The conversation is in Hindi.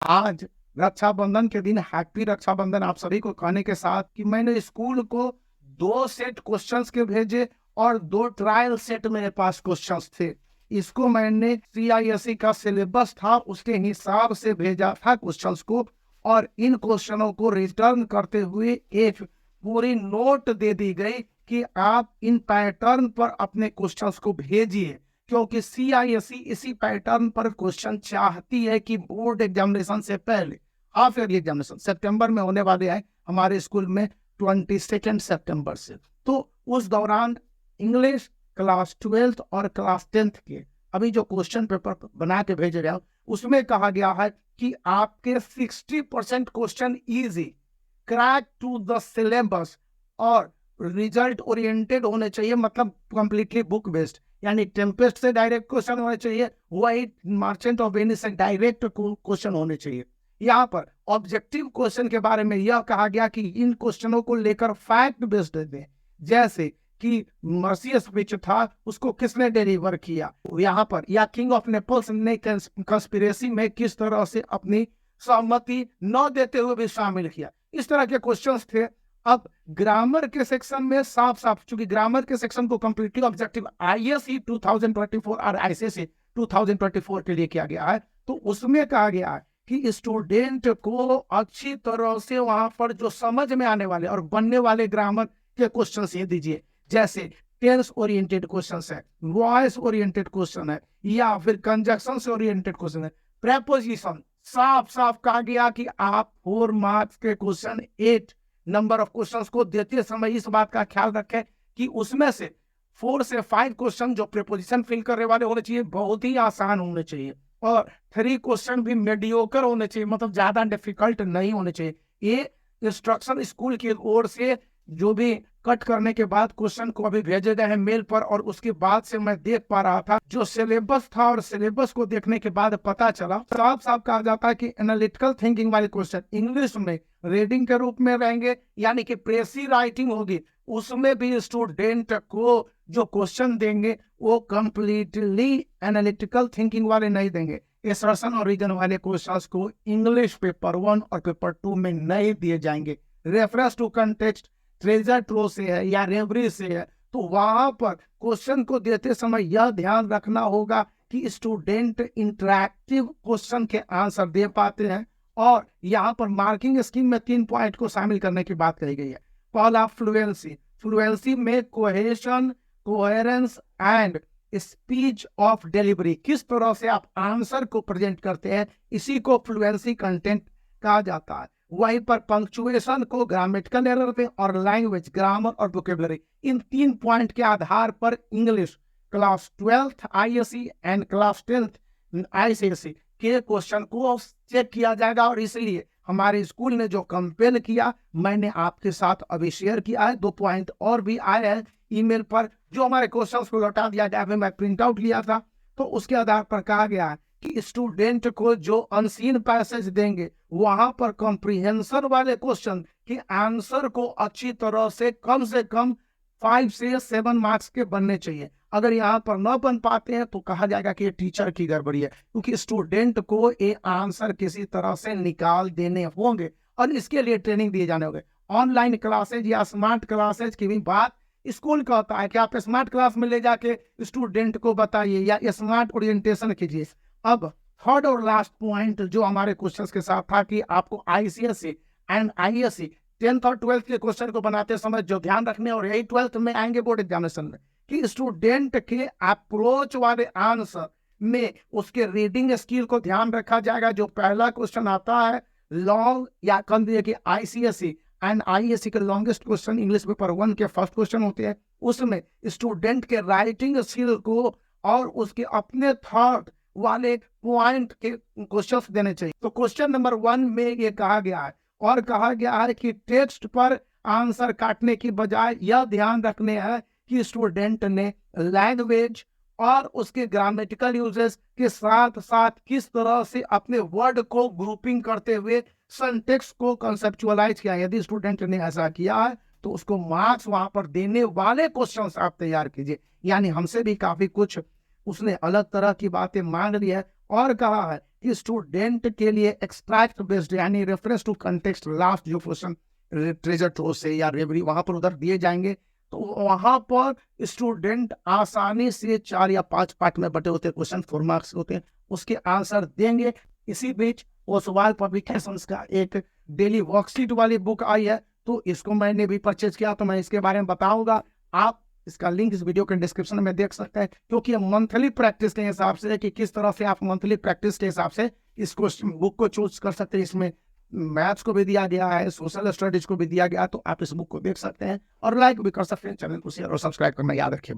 आज रक्षाबंधन के दिन हैप्पी रक्षाबंधन आप सभी को कहने के साथ कि मैंने स्कूल को 2 सेट क्वेश्चंस के भेजे और 2 ट्रायल सेट मेरे पास क्वेश्चंस थे। इसको मैंने CISE का सिलेबस था उसके हिसाब से भेजा था क्वेश्चंस को, और इन क्वेश्चनों को रिटर्न करते हुए एक पूरी नोट दे दी गई कि आप इन पैटर्न पर अपने क्वेश्चंस को भेजिए, क्योंकि CISE इसी पैटर्न पर क्वेश्चन चाहती है कि बोर्ड एग्जामिनेशन से पहले हाफ ईयरली एग्जामिनेशन सितंबर में होने वाले हैं हमारे स्कूल में 22 सितंबर से। तो उस दौरान इंग्लिश क्लास 12th और क्लास 10th के अभी जो क्वेश्चन पेपर बना के भेजे गया उसमें कहा गया है कि आपके 60% question easy, crack to the syllabus और रिजल्ट ओरिएंटेड होने चाहिए, मतलब कंप्लीटली बुक बेस्ड, यानी टेम्पेस्ट से डायरेक्ट क्वेश्चन होने चाहिए, वही मर्चेंट ऑफ वेनिस से डायरेक्ट क्वेश्चन होने चाहिए। यहाँ पर ऑब्जेक्टिव क्वेश्चन के बारे में यह कहा गया कि इन क्वेश्चनों को लेकर फैक्ट बेस्ड दें, जैसे कि मर्सियस विच था उसको किसने डिलीवर किया यहाँ पर, या किंग ऑफ नेपल्स ने कंस्पिरेसी में किस तरह से अपनी सहमति न देते हुए भी शामिल किया। इस तरह के क्वेश्चंस थे। अब ग्रामर के सेक्शन में साफ साफ, चूंकि ग्रामर के सेक्शन को कंप्लीटली ऑब्जेक्टिव ISE 2024 और ICSE 2024 के लिए किया गया है, तो उसमें कहा गया है कि स्टूडेंट को अच्छी तरह से वहां पर जो समझ में आने वाले और बनने वाले ग्रामर के क्वेश्चन ये दीजिए, जैसे टेंस ओरिएंटेड क्वेश्चन है, वॉइस ओरिएंटेड क्वेश्चन है, या फिर कंजक्शन से ओरिएंटेड क्वेश्चन है, प्रेपोजिशन। साफ साफ कहा गया कि आप 4 मार्क्स के क्वेश्चन 8 नंबर ऑफ क्वेश्चंस को देते समय इस बात का ख्याल रखें कि उसमें से 4 से 5 क्वेश्चन जो प्रीपोजिशन फिल करने वाले होने चाहिए, बहुत ही आसान होने चाहिए, और 3 क्वेश्चन भी मीडियोकर होने चाहिए, मतलब ज्यादा डिफिकल्ट नहीं होने चाहिए। ये इंस्ट्रक्शन स्कूल की ओर से जो भी कट करने के बाद क्वेश्चन को अभी भेजे गए हैं मेल पर, और उसके बाद से मैं देख पा रहा था जो सिलेबस था, और सिलेबस को देखने के बाद पता चला साफ साफ कहा जाता है कि एनालिटिकल थिंकिंग वाले क्वेश्चन इंग्लिश में रीडिंग के रूप में रहेंगे, यानी कि प्रेसी राइटिंग होगी, उसमें भी स्टूडेंट को जो क्वेश्चन देंगे वो कंप्लीटली एनालिटिकल थिंकिंग वाले नहीं देंगे। असर्शन और रीजन वाले क्वेश्चंस को इंग्लिश पेपर 1 और पेपर 2 में नहीं दिए जाएंगे। रेफरेंस टू कंटेक्स्ट ट्रेजर ट्रो से है या रेवरी से है, तो वहां पर क्वेश्चन को देते समय यह ध्यान रखना होगा कि स्टूडेंट इंटरैक्टिव क्वेश्चन के आंसर दे पाते हैं। और यहाँ पर मार्किंग स्कीम में 3 पॉइंट को शामिल करने की बात कही गई है। पहला फ्लुएंसी, फ्लुएंसी में cohesion, coherence and speech of delivery, किस तरह से आप आंसर को प्रेजेंट करते हैं, इसी को फ्लुएंसी कंटेंट कहा जाता है। वहीं पर पंक्चुएशन को ग्रामेटिकल एरर में, और लैंग्वेज, ग्रामर और वोकेबलरी, इन 3 पॉइंट के आधार पर English class 12th ISE and class 10th ICSE के क्वेश्चन को चेक किया जाएगा। और इसलिए हमारे स्कूल ने जो कंपेल किया मैंने आपके साथ अभी शेयर किया है। 2 पॉइंट और भी आए हैं ईमेल पर, जो हमारे क्वेश्चन को लौटा दिया जाए, मैं प्रिंट आउट लिया था, तो उसके आधार पर कहा गया है कि स्टूडेंट को जो अनसीन पैसेज देंगे वहां पर कॉम्प्रिहेंशन वाले क्वेश्चन के आंसर को अच्छी तरह से कम 5 से 7 मार्क्स के बनने चाहिए। अगर यहाँ पर न बन पाते हैं तो कहा जाएगा कि ये टीचर की गड़बड़ी है, क्योंकि स्टूडेंट को ये आंसर किसी तरह से निकाल देने होंगे और इसके लिए ट्रेनिंग दिए जाने होंगे। ऑनलाइन क्लासेज या स्मार्ट क्लासेज की भी बात स्कूल का होता है कि आप स्मार्ट क्लास में ले जाके स्टूडेंट को बताइए या स्मार्ट ओरिएंटेशन कीजिए। अब थर्ड और लास्ट पॉइंट जो हमारे क्वेश्चंस के साथ था कि आपको ICSE एंड ISE 10th और 12th के क्वेश्चन को बनाते समय जो ध्यान रखने, और यही 12th में आएंगे बोर्ड एग्जामिनेशन में, कि स्टूडेंट के अप्रोच वाले आंसर में उसके रीडिंग स्किल को ध्यान रखा जाएगा। जो पहला क्वेश्चन आता है लॉन्ग, या कह दिए कि ICSE एंड ISE के लॉन्गेस्ट क्वेश्चन इंग्लिश पेपर 1 के फर्स्ट क्वेश्चन होते हैं, उसमें स्टूडेंट के राइटिंग स्किल को और उसके अपने थॉट वाले पॉइंट के क्वेश्चंस देने चाहिए। तो क्वेश्चन नंबर 1 में ये कहा गया है, और कहा गया है कि टेक्स्ट पर आंसर काटने की बजाय यह ध्यान रखने हैं कि स्टूडेंट ने लैंग्वेज और उसके ग्रामेटिकल यूजेस के साथ साथ किस तरह से अपने वर्ड को ग्रुपिंग करते हुए सिंटैक्स को कंसेप्चुअलाइज किया। यदि स्टूडेंट ने ऐसा किया है तो उसको मार्क्स वहां पर देने वाले क्वेश्चंस आप तैयार कीजिए। यानी हमसे भी काफी कुछ उसने अलग तरह की बातें मांग ली है, और कहा है कि स्टूडेंट के लिए एक्सट्रैक्ट बेस्ड यानी रेफरेंस टू कंटेक्स्ट लास्ट जो क्वेश्चन ट्रेजर ट्रोव से या रेवरी वहां पर उधर दिए जाएंगे, तो वहां पर स्टूडेंट आसानी से 4 या 5 पार्ट में बटे होते क्वेश्चन 4 मार्क्स होते हैं, उसके आंसर देंगे। इसी बीच ओसवाल पब्लिकेशंस का एक डेली वर्कशीट वाली बुक आई है, तो इसको मैंने भी परचेज किया, तो मैं इसके बारे में बताऊंगा। आप इसका लिंक इस वीडियो के डिस्क्रिप्शन में देख सकते हैं, क्योंकि मंथली प्रैक्टिस के हिसाब से कि किस तरह से आप मंथली प्रैक्टिस के हिसाब से इस क्वेश्चन बुक को चूज कर सकते हैं। इसमें मैथ्स को भी दिया गया है, सोशल स्टडीज को भी दिया गया, तो आप इस बुक को देख सकते हैं और लाइक भी कर सकते हैं। चैनल को शेयर और सब्सक्राइब करना याद रखिए।